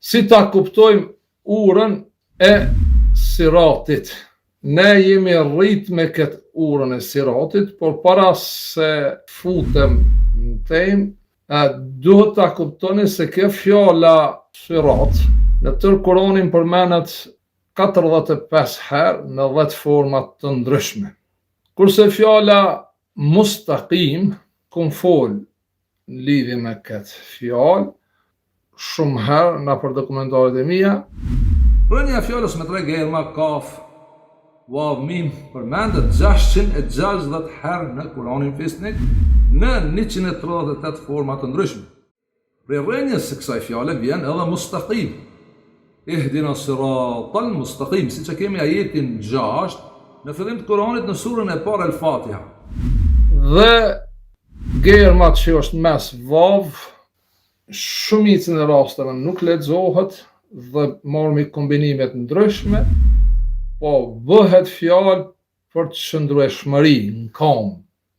Si ta kuptojmë urën e siratit? Ne jemi rrit me këtë urën e siratit, por para se futem në temë, duhet ta kuptoni se kjo fjala sirat në tërë Kur'anin përmenet 45 herë në 10 forma të ndryshme. Kurse fjala mustaqim, kum fol në lidhje me këtë fjalë shumë herë në për dokumentaret e mia. Rënja e fjalës me 3 gërma kaf, vav, mim përmendet 660 herë në Kur'anin Fisnik në 138 forma të ndryshme. Prej rënjes së kësaj fjale vjen edhe mustaqim. Ihdina siratal mustaqim, siç e kemi ajetin 6 në fillim të Kur'anit në surën e parë El-Fatiha. Dhe gërma që është mes vav, shumicën e rasteve nuk lexohet dhe marrëmi kombinime të ndryshme, po bëhet fjalë për të qëndrueshmëri në kom,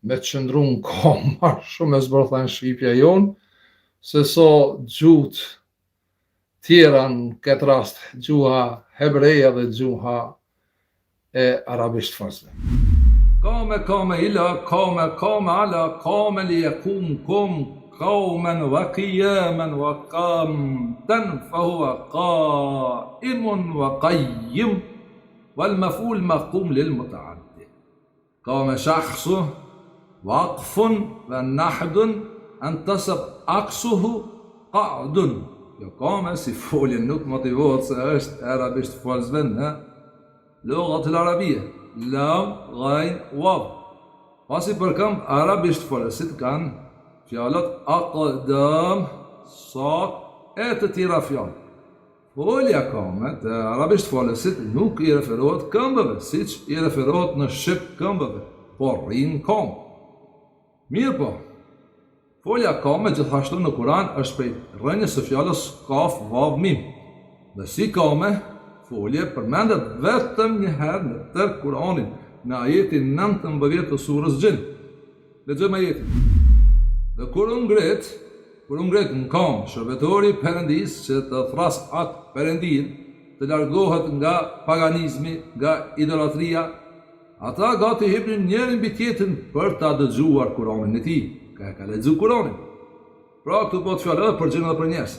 me të qëndru në kom, shumë e zbërthen shqipja jonë, se so gjuhët tjera në këtë rast, gjuha hebreja dhe gjuha e arabisht farsme. Kame ila, kame ala, kame li yakum kum, قوما وقياما وقامتا فهو قائم وقيم والمفعول مقوم للمتعدي. قام شخص وقف والنحد انتصب عكسه قعد. قام si foljen nuk motivohet se është arabisht folzven, lughat al-arabia, lam, ghain, waw. Pasi për kam arabisht folësit kanë fjalët aqdam, saq e të tjera fjalë. Folja kame të arabisht folësit nuk i referohet këmbëve, siç i referohet në shqip këmbëve, por rrin kom. Mirë po, folja kame gjithashtu në Kur'an është prej rënjes së fjalës kaf, vav, mim. Dhe si kame, folje përmendet vetëm një herë në tërë Kur'anin, në ajetin 19 të surës Gjin. Lexojmë ajetin. Dhe kur u ngret në kom, shërbetori Perëndis që të thras atë Perëndin, të largohet nga paganizmi, nga idolatria, ata gati hipnin njërin mbi tjetrin për ta dëgjuar Kur'anin e tij, ka lexuar Kur'anin. Pra këtu bëhet fjalë edhe për gjin dhe për njerëz.